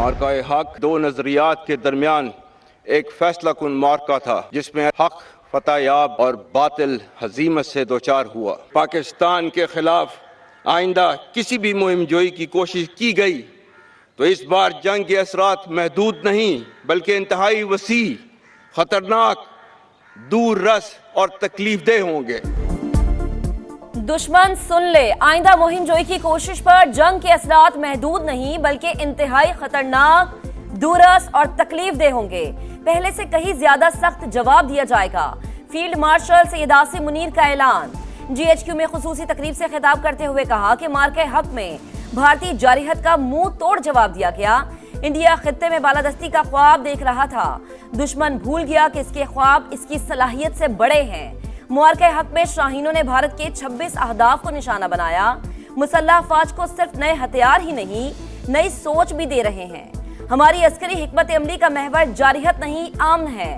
मार्का हक दो नजरियात के दरमियान एक फैसला कुन मार्का था जिसमें हक फतहयाब और बातिल हजीमत से दोचार हुआ। पाकिस्तान के खिलाफ आइंदा किसी भी मुहिम जोई की कोशिश की गई तो इस बार जंग के असरात महदूद नहीं बल्कि इंतहाई वसी, खतरनाक, दूर रस और तकलीफदेह होंगे। दुश्मन सुन ले, आइंदा मुहिम जोई की कोशिश पर जंग के असरात महदूद नहीं बल्कि इंतहाई खतरनाक, दूरस और तकलीफदेह होंगे। पहले से कहीं ज्यादा सख्त जवाब दिया जाएगा। फील्ड मार्शल सैयद आसिम मुनीर का ऐलान। GHQ में खुसूसी तकरीब से खिताब करते हुए कहा कि मार्के हक में भारतीय जारिहत का मुंह तोड़ जवाब दिया गया। इंडिया खित्ते में बालादस्ती का ख्वाब देख रहा था, दुश्मन भूल गया कि इसके ख्वाब इसकी सलाहियत से बड़े हैं। मुआरके हक में शाहीनों ने भारत के 26 अहदाफ को निशाना बनाया। मुसल्लह अफवाज को सिर्फ नए हथियार ही नहीं, नई सोच भी दे रहे हैं। हमारी अस्करी हिकमत अमली का महवर जारिहत नहीं, अमन है।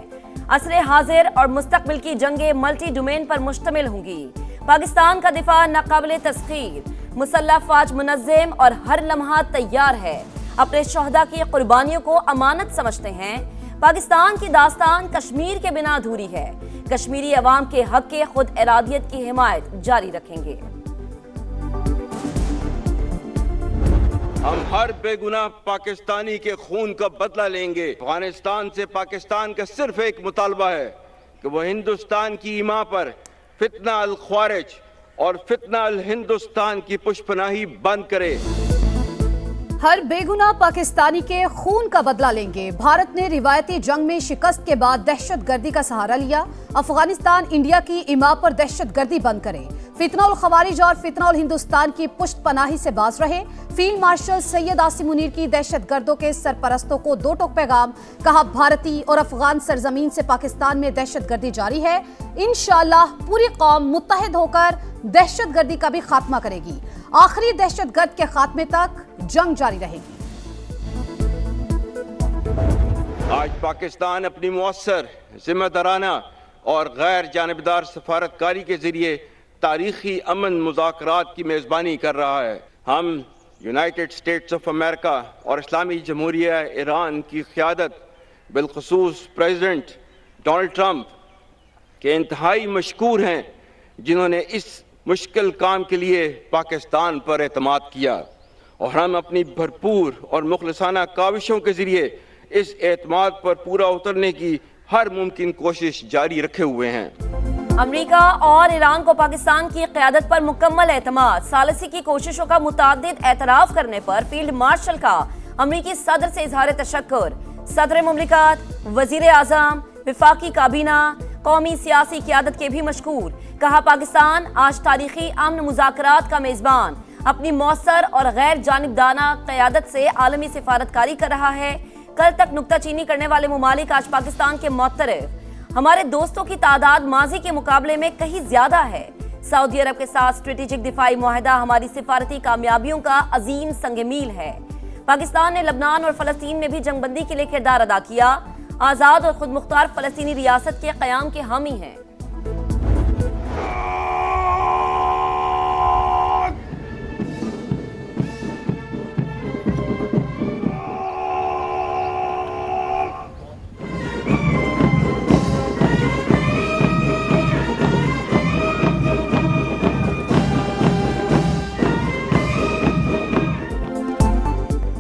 असरे हाजिर और मुस्तकबिल की जंगें मल्टी डोमेन पर मुश्तमिल होंगी। पाकिस्तान का दिफा नाकाबिले तस्खीर, मुसल्लह अफवाज मुनज़्ज़म और हर लम्हा तैयार है। अपने शहदा की कुर्बानियों को अमानत समझते हैं। पाकिस्तान की दास्तान कश्मीर के बिना अधूरी है। कश्मीरी अवाम के हक के खुद इरादियत की हिमायत जारी रखेंगे। हम हर बेगुनाह पाकिस्तानी के खून का बदला लेंगे। अफगानिस्तान से पाकिस्तान का सिर्फ एक मुतालबा है कि वो हिंदुस्तान की ईमा पर फितना अल ख्वारिज और फितना अल हिंदुस्तान की पुष्पनाही बंद करे। हर बेगुनाह पाकिस्तानी के खून का बदला लेंगे। भारत ने रिवायती जंग में शिकस्त के बाद दहशतगर्दी का सहारा लिया। अफगानिस्तान इंडिया की इमा पर दहशतगर्दी बंद करे। फितना उल खवारिज और फितना उल हिंदुस्तान की पुष्ट पनाही से बाज रहे। फील्ड मार्शल सैयद आसिम मुनीर की दहशतगर्दों के सरपरस्तों को दो टोक पैगाम। कहा, भारतीय और अफगान सरजमीन से पाकिस्तान में दहशतगर्दी जारी है। इंशाअल्लाह पूरी कौम मुत्तहिद होकर दहशतगर्दी का भी खात्मा करेगी। आखिरी दहशतगर्द के खात्मे तक जंग जारी रहेगी। आज पाकिस्तान अपनी मुअस्सर, जिम्मेदाराना और गैर जानिबदार सफारतकारी के जरिए तारीखी अमन मुज़ाकरात की मेज़बानी कर रहा है। हम यूनाइटेड स्टेट्स ऑफ अमेरिका और इस्लामी जमहूरिया ईरान की क़यादत, बिलखुसूस प्रेसिडेंट डोनाल्ड ट्रंप के इंतहाई मशकूर हैं, जिन्होंने इस मुश्किल काम के लिए पाकिस्तान पर एतमाद किया और हम अपनी भरपूर और मुखलिसाना काविशों के जरिए इस एतमाद पर पूरा उतरने की हर मुमकिन कोशिश जारी रखे हुए हैं। अमेरिका और ईरान को पाकिस्तान की क़यादत पर मुकम्मल एतमाद। सालिसी की कोशिशों का मुताद्दिद एतराफ़ करने पर फील्ड मार्शल का अमरीकी सदर से इजहार तशक्कुर। सदर मुमलिकत, वजीर आज़म, विफाकी काबीना, कौमी सियासी क़यादत के भी मशकूर। कहा, पाकिस्तान आज तारीखी अमन मुज़ाकरात का मेज़बान अपनी मौसर और गैर जानिबदाना क़यादत से आलमी सिफारतकारी कर रहा है। कल तक नुक्ताचीनी करने वाले मुमालिक आज पाकिस्तान के मुअत्तरिफ। हमारे दोस्तों की तादाद माजी के मुकाबले में कहीं ज्यादा है। सऊदी अरब के साथ स्ट्रेटेजिक दिफाई मुआहदा हमारी सिफारती कामयाबियों का अजीम संग-ए-मील है। पाकिस्तान ने लबनान और फलस्तीन में भी जंगबंदी के लिए किरदार अदा किया। आज़ाद और खुद मुख्तार फलस्तीनी रियासत के क़याम के हामी हैं।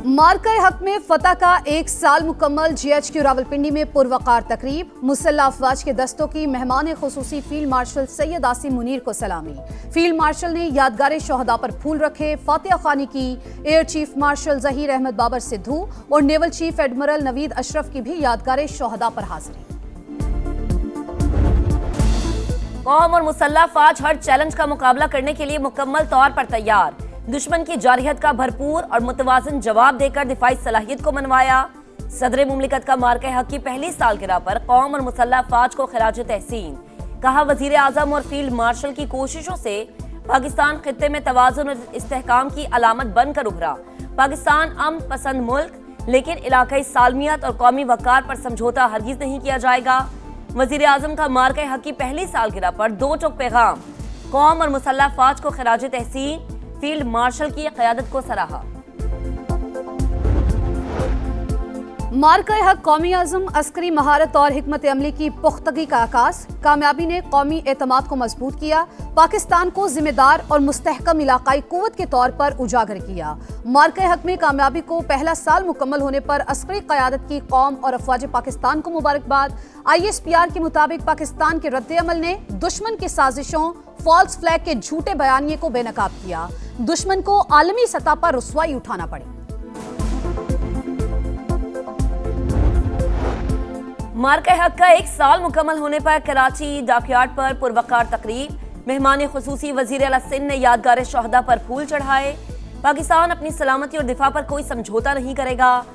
मार्का हक में फतह का 1 साल मुकम्मल। GHQ रावलपिंडी में पुरवकार तकरीब। मुसल्लह अफवाज के दस्तों की मेहमान खुसूसी फील्ड मार्शल सैयद आसिम मुनीर को सलामी। फील्ड मार्शल ने यादगार शोहदा पर फूल रखे, फातिहा खानी की। Air chief marshal Zaheer Ahmed Babar Sidhu और naval chief admiral Naveed Ashraf की भी यादगार शोहदा पर हाजिरी। कौम और मुसल्लह अफवाज हर चैलेंज का मुकाबला करने के लिए मुकम्मल तौर पर तैयार। दुश्मन की जारिहत का भरपूर और मुतवाज़िन जवाब देकर दिफाई सलाहियत को मनवाया। सदर मुमलिकत का मार्के हक की पहली सालगिरह पर कौम और मुसल्लह अफवाज को खिराज तहसीन। कहा, वजीर आज़म और फील्ड मार्शल की कोशिशों से पाकिस्तान खित्ते में तवाज़ुन और इस्तेहकाम की अलामत बनकर उभरा। पाकिस्तान अमन पसंद मुल्क, लेकिन इलाकाई सालमियत और कौमी वक़ार पर समझौता हरगिज़ नहीं किया जाएगा। वजीर आज़म का मार्के हक की पहली सालगिरह पर दो टोक पैगाम। कौम और मुसल्लह अफवाज को खिराज तहसीन, फील्ड मार्शल की क़यादत को सराहा। मार्का हक कौमी आज़म अस्करी महारत और हिकमत अमली की पुख्तगी का आगाज, कामयाबी ने कौमी एतमाद को मजबूत किया, पाकिस्तान को जिम्मेदार और मुस्तहकम इलाकाई कुव्वत के तौर पर उजागर किया। मार्का हक में कामयाबी को पहला साल मुकम्मल होने पर अस्करी क़यादत की कौम और अफवाज पाकिस्तान को मुबारकबाद। ISPR के मुताबिक पाकिस्तान के रद्द-ए-अमल ने दुश्मन की साजिशों, फॉल्स फ्लैग के झूठे बयानिए को बेनकाब किया। दुश्मन को आलमी सतह पर रुसवाई उठाना पड़ी। मार्का हक का एक साल मुकम्मल होने पर कराची डॉकयार्ड पर पुरवकार तकरीब, मेहमान खुसूसी वजीर आला सिंध ने यादगार शहदा पर फूल चढ़ाए। पाकिस्तान अपनी सलामती और दिफा पर कोई समझौता नहीं करेगा।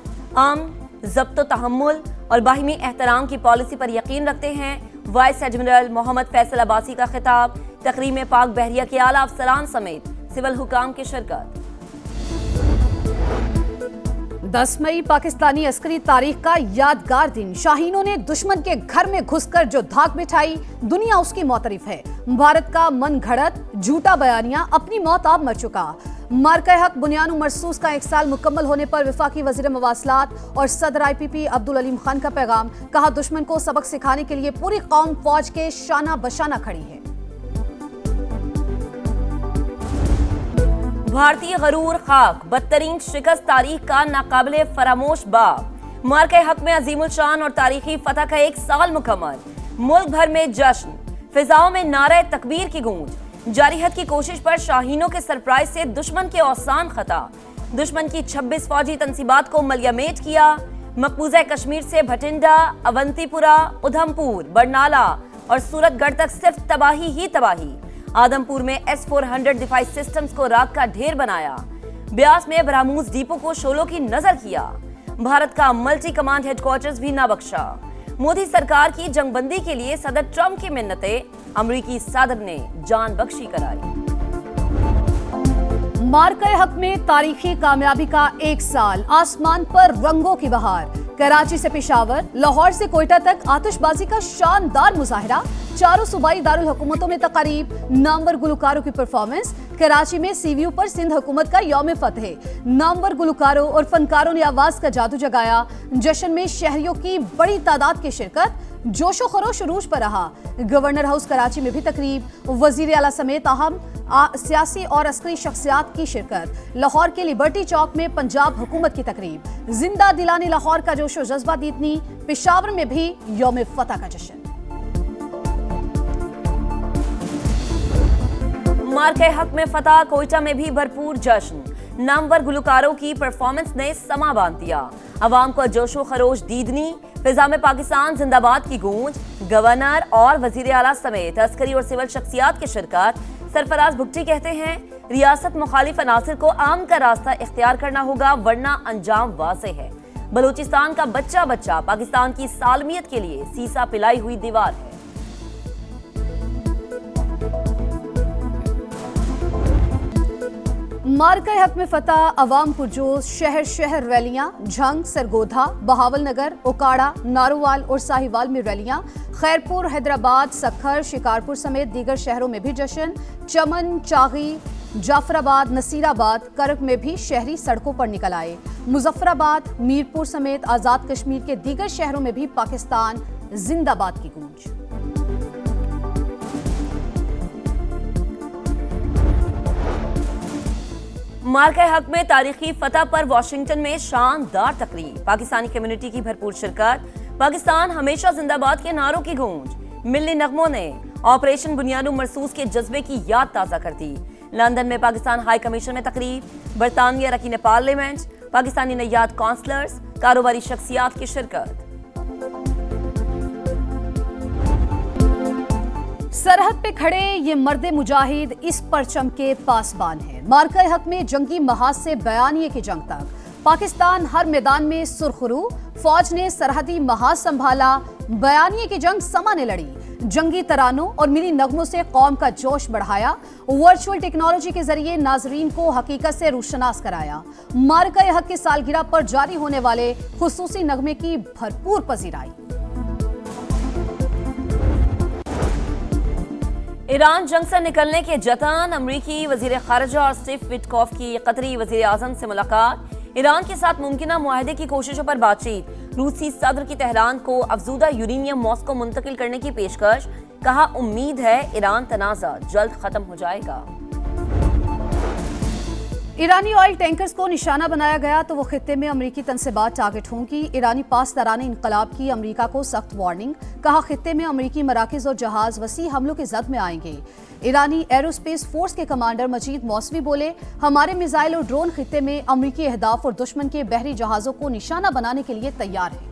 ज़ब्त तहम्मुल और बाहिमी एहतराम की पॉलिसी पर यकीन रखते हैं। वाइस एडमिरल मोहम्मद फैसल अब्बासी का खिताब। तकरीब में पाक बहरिया के आला अफसरान समेत सिविल हुकाम की शिरकत। 10 मई पाकिस्तानी अस्करी तारीख का यादगार दिन। शाहीनों ने दुश्मन के घर में घुसकर जो धाक बिठाई, दुनिया उसकी मोतरिफ है। भारत का मन घड़त झूठा बयानिया अपनी मौत आप मर चुका। मार्का हक बुनियान मरसूस का एक साल मुकम्मल होने पर वफाकी वजीर मवासलात और सदर IPP अब्दुल अलीम खान का पैगाम। कहा, दुश्मन को सबक सिखाने के लिए पूरी कौम फौज के शाना बशाना खड़ी है। भारतीय गरूर खाक, बदतरीन शिकस्त तारीख का नाकाबिले फरामोश बाब। मार्का हक में अजीमुल शान और तारीखी फतह का एक साल मुकम्मल। मुल्क भर में जश्न, फिजाओं में नारे तकबीर की गूंज। जारी हद की कोशिश पर शाहीनों के सरप्राइज से दुश्मन के औसान खता। दुश्मन की 26 फौजी तंसीबात को मलियामेट किया। मकबूजा कश्मीर से भटिंडा, अवंतीपुरा, उधमपुर, बरनाला और सूरतगढ़ तक सिर्फ तबाही ही तबाही। आदमपुर में S-400 डिफाइस सिस्टम्स को राख का ढेर बनाया। ब्यास में ब्रह्मोस डिपो को शोलों की नजर किया। भारत का मल्टी कमांड हेडक्वार्टर्स भी ना बख्शा। मोदी सरकार की जंगबंदी के लिए सदर ट्रंप की मिन्नतें, अमरीकी सदर ने जान बख्शी कराई। मार्का हक में तारीखी कामयाबी का एक साल, आसमान पर रंगों की बहार। कराची से पेशावर, लाहौर से कोयटा तक आतिशबाजी का शानदार मुजाहिरा। चारों सूबाई दारुल हुकूमतों में तकारीब, नामवर गुलकारों की परफॉर्मेंस। कराची में CVU पर सिंध हुकूमत का यौम फतह। नामवर गुलकारों और फनकारों ने आवाज का जादू जगाया। जश्न में शहरियों की बड़ी तादाद की शिरकत। जोशो खरोश उरूज पर रहा। गवर्नर हाउस कराची में भी तकरीब, वजीर आला समेत अहम सियासी और अस्करी शख्सियात की शिरकत। लाहौर के लिबर्टी चौक में पंजाब हुकूमत की तकरीब। जिंदा दिलाने लाहौर का जोशो जज्बा दीदनी। पेशावर में भी यौम फतह का जश्न। मार्का हक में फतह, कोयटा में भी भरपूर जश्न। नामवर गुलकारों की परफॉर्मेंस ने समा बांध दिया। अवाम को जोशो खरोश दीदनी। फिजा में पाकिस्तान जिंदाबाद की गूंज। गवर्नर और वजीर आला समेत अस्करी और सिविल शख्सियात की शिरकत। सरफराज भुट्टी कहते हैं, रियासत मुखालिफ अनासिर को आम का रास्ता इख्तियार करना होगा, वरना अंजाम वाज़ेह है। बलूचिस्तान का बच्चा बच्चा पाकिस्तान की सालमियत के लिए सीसा पिलाई हुई दीवार है। मार्का हक में फतह, अवाम पुरजोश। शहर शहर रैलियां। झंग, सरगोधा, बहावल नगर, उकाड़ा, नारोवाल और साहिवाल में रैलियां। खैरपुर, हैदराबाद, सखर, शिकारपुर समेत दीगर शहरों में भी जश्न। चमन, चागी, जाफराबाद, नसीराबाद, करक में भी शहरी सड़कों पर निकल आए। मुजफ्फराबाद, मीरपुर समेत आजाद कश्मीर के दीगर शहरों में भी पाकिस्तान जिंदाबाद की गूंज। मार्का हक में तारीखी फतह पर वाशिंगटन में शानदार तकरीब। पाकिस्तानी कम्युनिटी की भरपूर शिरकत। पाकिस्तान हमेशा जिंदाबाद के नारों की गूंज। मिल्ली नगमों ने ऑपरेशन बुनियादो मरसूस के जज्बे की याद ताज़ा कर दी। लंदन में पाकिस्तान हाई कमीशन में तकरीब। बरतानिया रकीन पार्लियामेंट, पाकिस्तानी नैयाद काउंसलर्स, कारोबारी शख्सियात की शिरकत। सरहद पे खड़े ये मर्द मुजाहिद इस परचम के पासबान है। मार्का हक में जंगी महाज से बयानिए की जंग तक पाकिस्तान हर मैदान में सुरखरू। फौज ने सरहदी महाज संभाला, बयानिए की जंग समा ने लड़ी। जंगी तरानों और मिली नगमों से कौम का जोश बढ़ाया। वर्चुअल टेक्नोलॉजी के जरिए नाजरीन को हकीकत से रूशनास कराया। मार्का हक की सालगिरह पर जारी होने वाले खुसूसी नगमे की भरपूर पजीराई। ईरान जंग से निकलने के जतन। अमरीकी वजीर खारजा और स्टीव विटकॉफ की कतरी वजीर आजम से मुलाकात। ईरान के साथ मुमकिन मुआहदे की कोशिशों पर बातचीत, रूसी सदर की तेहरान को अफजूदा यूरेनियम मॉस्को मुंतकिल करने की पेशकश, कहा उम्मीद है ईरान तनाज़ा जल्द खत्म हो जाएगा। ईरानी ऑयल टैंकर्स को निशाना बनाया गया तो वो खित्ते में अमरीकी तनसीबात टारगेट होंगी। ईरानी पासदारान इनकलाब की अमरीका को सख्त वार्निंग, कहा खित्ते में अमरीकी मराकिज और जहाज वसी हमलों की जद में आएंगे। ईरानी एरोस्पेस फोर्स के कमांडर मजीद मौसवी बोले, हमारे मिसाइल और ड्रोन खित्ते में अमरीकी अहदाफ और दुश्मन के बहरी जहाजों को निशाना बनाने के लिए तैयार है।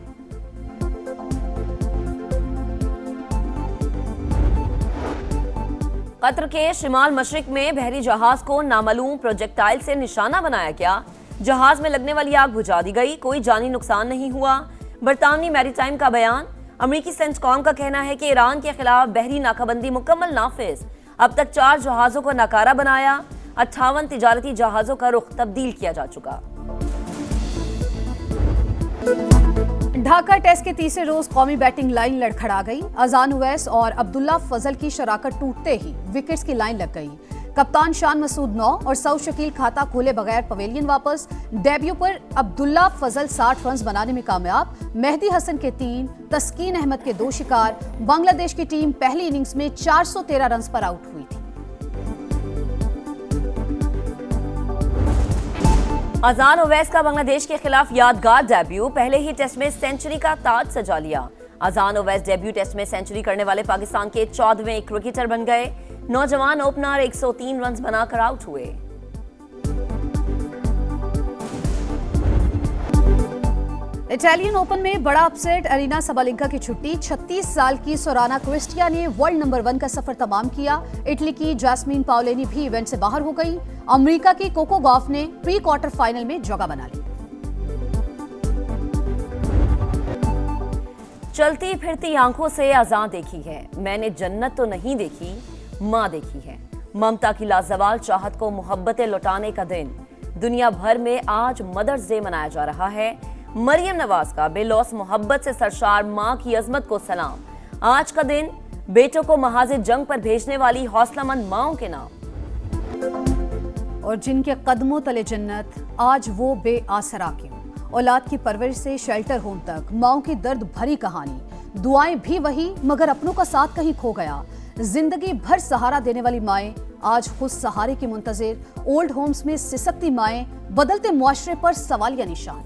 कतर के शिमाल मशरिक में बहरी जहाज को नामालूम प्रोजेक्टाइल से निशाना बनाया गया। जहाज में लगने वाली आग बुझा दी गई, कोई जानी नुकसान नहीं हुआ। बरतानवी मैरीटाइम का बयान, अमरीकी सेंटकॉम का कहना है कि ईरान के खिलाफ बहरी नाकाबंदी मुकम्मल नाफिज। अब तक 4 जहाजों को नाकारा बनाया, 58 तिजारती जहाजों का रुख तब्दील किया जा चुका। ढाका टेस्ट के तीसरे रोज कौमी बैटिंग लाइन लड़खड़ा गई। अजान उवैस और अब्दुल्ला फजल की शराकत टूटते ही विकेट्स की लाइन लग गई। कप्तान शान मसूद 9 और सऊद शकील खाता खोले बगैर पवेलियन वापस। डेब्यू पर अब्दुल्ला फजल 60 रन बनाने में कामयाब। मेहदी हसन के 3, तस्कीन अहमद के 2 शिकार। बांग्लादेश की टीम पहली इनिंग्स में 413 रन पर आउट हुई थी। अजान उवैस का बांग्लादेश के खिलाफ यादगार डेब्यू, पहले ही टेस्ट में सेंचुरी का ताज सजा लिया। अजान उवैस डेब्यू टेस्ट में सेंचुरी करने वाले पाकिस्तान के 14वें क्रिकेटर बन गए। नौजवान ओपनर 103 रन बनाकर आउट हुए। इटालियन ओपन में बड़ा अपसेट, अरीना सबालेंका की छुट्टी। 36 साल की सोराना क्रिस्टिया ने वर्ल्ड नंबर 1 का सफर तमाम किया। इटली की जैस्मीन पाओलेनी भी इवेंट से बाहर हो गई। अमेरिका की कोको गॉफ ने प्री क्वार्टर फाइनल में जगह बना ली। चलती फिरती आंखों से अज़ां देखी है, मैंने जन्नत तो नहीं देखी, माँ देखी है। ममता की लाजवाल चाहत को मोहब्बतें लौटाने का दिन। दुनिया भर में आज मदर्स डे मनाया जा रहा है। मरियम नवाज का बेलौस मोहब्बत से सरशार माँ की अजमत को सलाम। आज का दिन बेटों को महाज़े जंग पर भेजने वाली हौसलामंद माँओं के नाम। और जिनके कदमों तले जन्नत, आज वो बेआसरा क्यों। औलाद की परवरिश से शेल्टर होम तक माँओं की दर्द भरी कहानी। दुआएं भी वही मगर अपनों का साथ कहीं खो गया। जिंदगी भर सहारा देने वाली माएं आज खुद सहारे की मुंतजिर। ओल्ड होम्स में सिसकती माएं, बदलते मुआशरे पर सवालिया निशान।